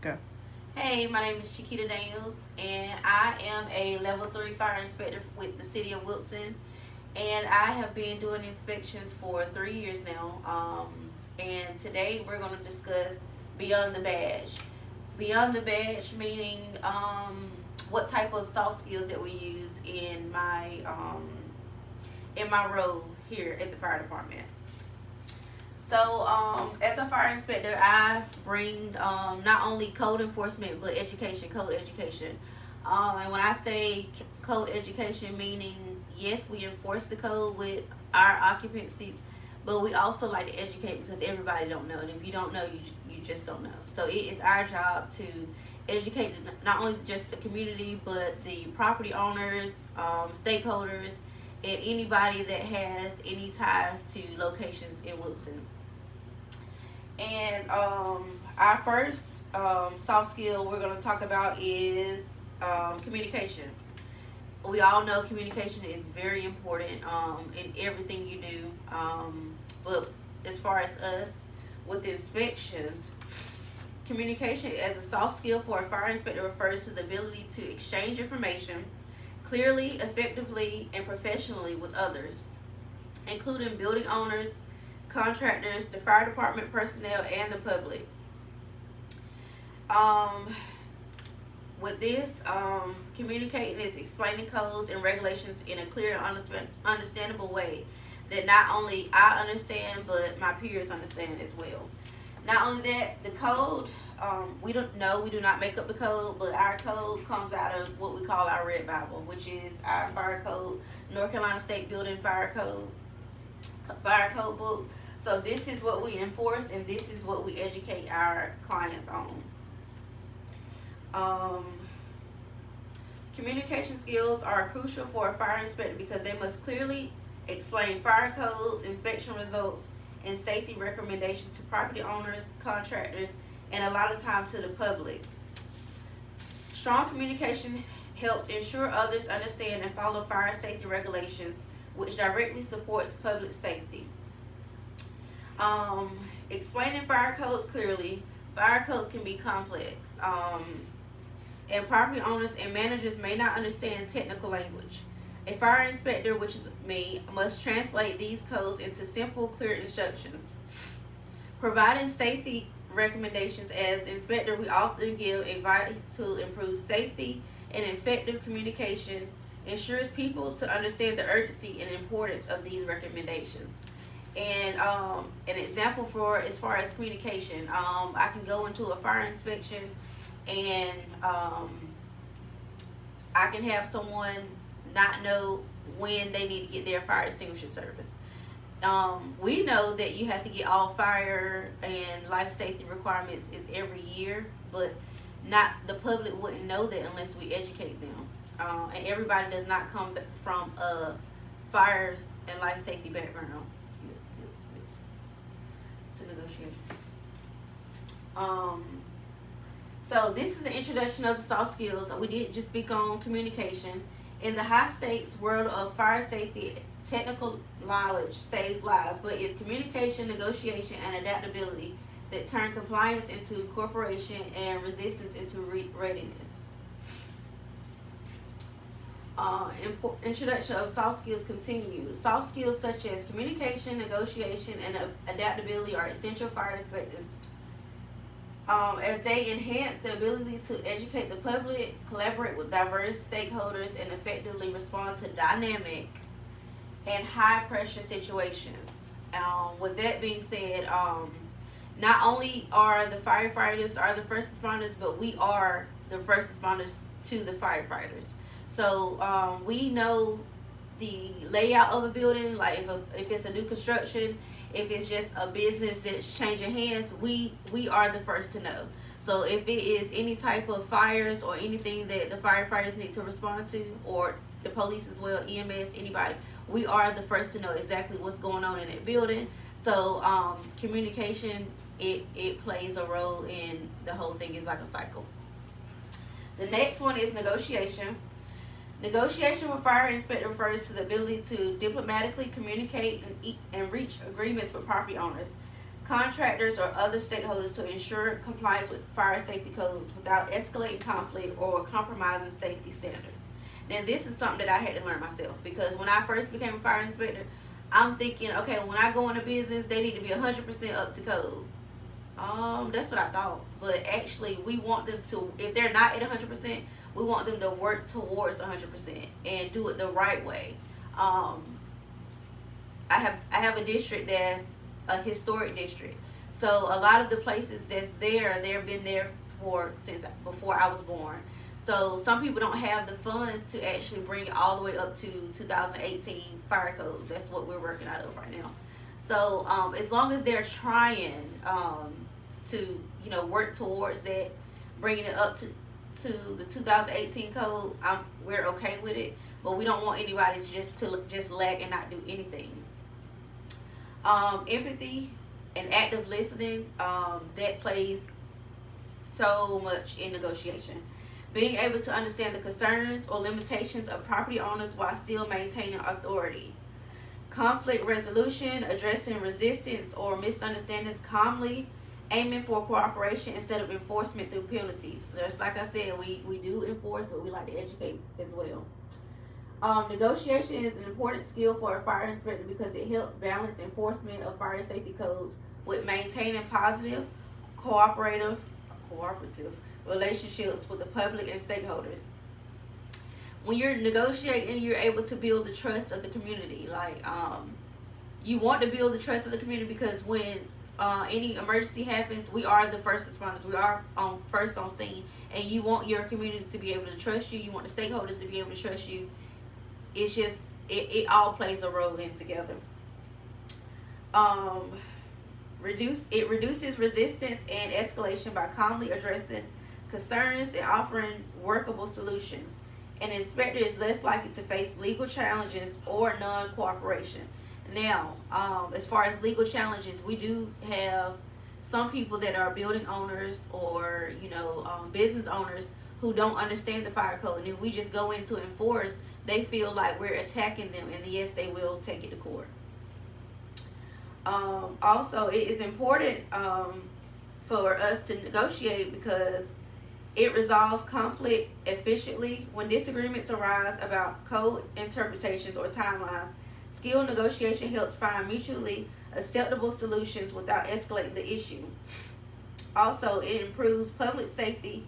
Go. Hey, my name is Chiquita Daniels, and I am a level 3 fire inspector with the city of Wilson. And I have been doing inspections for 3 years now. And today we're going to discuss Beyond the Badge. Beyond the Badge meaning what type of soft skills that we use in my role here at the fire department. So, as a fire inspector, I bring not only code enforcement but code education. And when I say code education, meaning yes, we enforce the code with our occupancies, but we also like to educate because everybody don't know, and if you don't know, you just don't know. So it is our job to educate not only just the community but the property owners, stakeholders, and anybody that has any ties to locations in Wilson. And our first soft skill we're going to talk about is communication. We all know communication is very important in everything you do. But as far as us with inspections, communication as a soft skill for a fire inspector refers to the ability to exchange information clearly, effectively, and professionally with others, including building owners, contractors, the fire department personnel, and the public. With this, communicating is explaining codes and regulations in a clear and understandable way that not only I understand, but my peers understand as well. Not only that, the code, we do not make up the code, but our code comes out of what we call our Red Bible, which is our fire code, North Carolina State Building Fire Code book. So this is what we enforce, and this is what we educate our clients on. Communication skills are crucial for a fire inspector because they must clearly explain fire codes, inspection results, and safety recommendations to property owners, contractors, and a lot of times to the public. Strong communication helps ensure others understand and follow fire safety regulations, which directly supports public safety. Explaining fire codes clearly. Fire codes can be complex, and property owners and managers may not understand technical language. A fire inspector, which is me, must translate these codes into simple, clear instructions. Providing safety recommendations. As inspector, we often give advice to improve safety, and effective communication ensures people to understand the urgency and importance of these recommendations. And an example for as far as communication, I can go into a fire inspection and I can have someone not know when they need to get their fire extinguisher service. We know that you have to get all fire and life safety requirements is every year, but not the public wouldn't know that unless we educate them. And everybody does not come from a fire and life safety background. To negotiation. So this is the introduction of the soft skills. We did just speak on communication. In the high stakes world of fire safety, technical knowledge saves lives, but it's communication, negotiation, and adaptability that turn compliance into cooperation and resistance into readiness. Introduction of soft skills continues. Soft skills such as communication, negotiation, and adaptability are essential fire inspectors as they enhance the ability to educate the public, collaborate with diverse stakeholders, and effectively respond to dynamic and high pressure situations. With that being said, not only are the firefighters are the first responders, but we are the first responders to the firefighters. So we know the layout of a building, like if it's a new construction, if it's just a business that's changing hands, we are the first to know. So if it is any type of fires or anything that the firefighters need to respond to, or the police as well, EMS, anybody, we are the first to know exactly what's going on in that building. So communication, it plays a role in the whole thing. Is like a cycle. The next one is negotiation. Negotiation with fire inspector refers to the ability to diplomatically communicate and reach agreements with property owners. contractors, or other stakeholders to ensure compliance with fire safety codes without escalating conflict or compromising safety standards. Now, this is something that I had to learn myself, because when I first became a fire inspector, I'm thinking, okay, when I go into business, they need to be 100% up to code. That's what I thought. But actually, we want them to, if they're not at 100%, we want them to work towards 100% and do it the right way. I have a district that's a historic district. So a lot of the places that's there, they've been there for since before I was born. So some people don't have the funds to actually bring it all the way up to 2018 fire codes. That's what we're working out of right now. So as long as they're trying to work towards that, bringing it up to the 2018 code, we're okay with it. But we don't want anybody to just lag and not do anything. Empathy and active listening, that plays so much in negotiation. Being able to understand the concerns or limitations of property owners while still maintaining authority. Conflict resolution, addressing resistance or misunderstandings calmly, aiming for cooperation instead of enforcement through penalties. Just like I said, we do enforce, but we like to educate as well. Negotiation is an important skill for a fire inspector because it helps balance enforcement of fire safety codes with maintaining positive, cooperative relationships with the public and stakeholders. When you're negotiating, you're able to build the trust of the community. You want to build the trust of the community because when any emergency happens, we are the first responders. We are first on scene, and you want your community to be able to trust you. You want the stakeholders to be able to trust you. It's just it all plays a role in together. It reduces resistance and escalation by calmly addressing concerns and offering workable solutions. An inspector is less likely to face legal challenges or non-cooperation. Now, as far as legal challenges, we do have some people that are building owners or business owners who don't understand the fire code, and if we just go in to enforce, they feel like we're attacking them, and yes, they will take it to court. Also, it is important for us to negotiate because it resolves conflict efficiently. When disagreements arise about code interpretations or timelines, skilled negotiation helps find mutually acceptable solutions without escalating the issue. Also, it improves public safety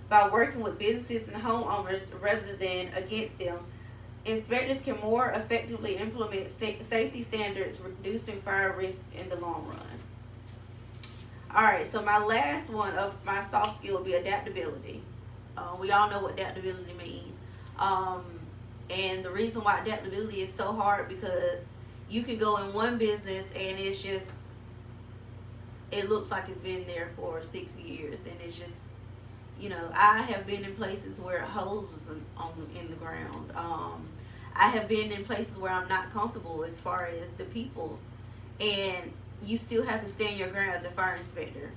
by working with businesses and homeowners rather than against them. Inspectors can more effectively implement safety standards, reducing fire risk in the long run. Alright, so my last one of my soft skill would be adaptability. We all know what adaptability means. And the reason why adaptability is so hard because you can go in one business and it looks like it's been there for 6 years, and it's just, I have been in places where holes is in the ground. I have been in places where I'm not comfortable as far as the people, and you still have to stand your ground as a fire inspector.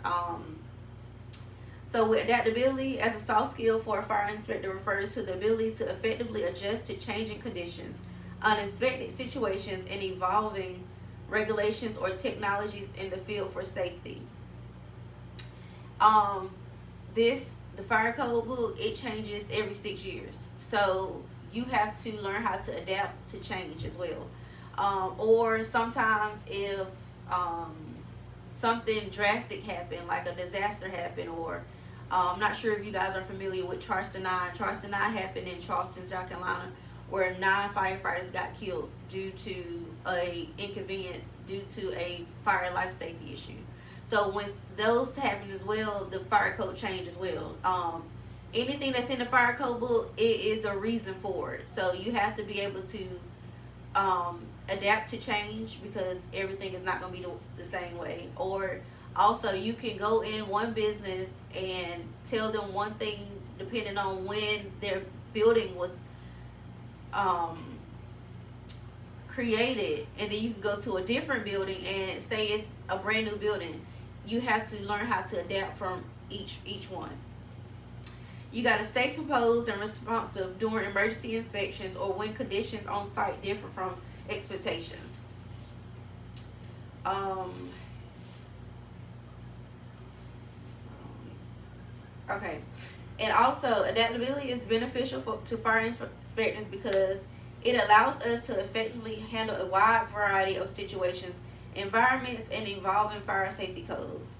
So with adaptability as a soft skill for a fire inspector refers to the ability to effectively adjust to changing conditions, unexpected situations, and evolving regulations or technologies in the field for safety. The fire code book, it changes every 6 years. So you have to learn how to adapt to change as well. Or sometimes if something drastic happened, like a disaster happened, or I'm not sure if you guys are familiar with Charleston 9. Charleston 9 happened in Charleston, South Carolina, where 9 firefighters got killed due to a inconvenience, due to a fire life safety issue. So when those happen as well, the fire code change as well. Anything that's in the fire code book, it is a reason for it. So you have to be able to adapt to change because everything is not going to be the same way. Or also you can go in one business and tell them one thing depending on when their building was created, and then you can go to a different building and say it's a brand new building. You have to learn how to adapt from each one. You got to stay composed and responsive during emergency inspections or when conditions on site differ from expectations. Okay. And also, adaptability is beneficial to fire inspectors because it allows us to effectively handle a wide variety of situations, environments, and evolving fire safety codes.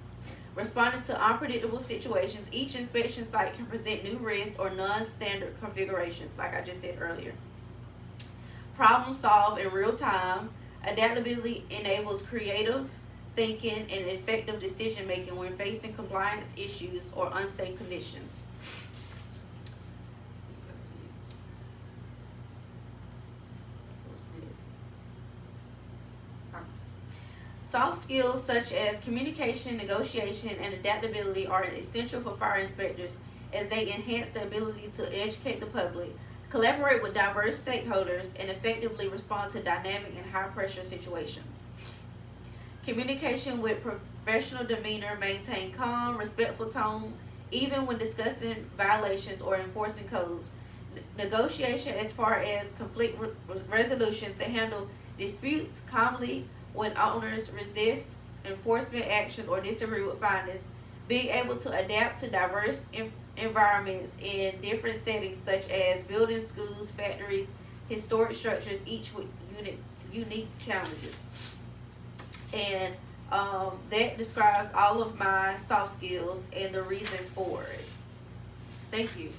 Responding to unpredictable situations, each inspection site can present new risks or non-standard configurations, like I just said earlier. Problem solve in real time. Adaptability enables creative thinking and effective decision making when facing compliance issues or unsafe conditions. Soft skills such as communication, negotiation, and adaptability are essential for fire inspectors as they enhance the ability to educate the public, collaborate with diverse stakeholders, and effectively respond to dynamic and high pressure situations. Communication with professional demeanor, maintain calm, respectful tone, even when discussing violations or enforcing codes. Negotiation as far as conflict resolution to handle disputes calmly when owners resist enforcement actions or disagree with findings. Being able to adapt to diverse environments in different settings such as buildings, schools, factories, historic structures, each with unique challenges. And that describes all of my soft skills and the reason for it. Thank you.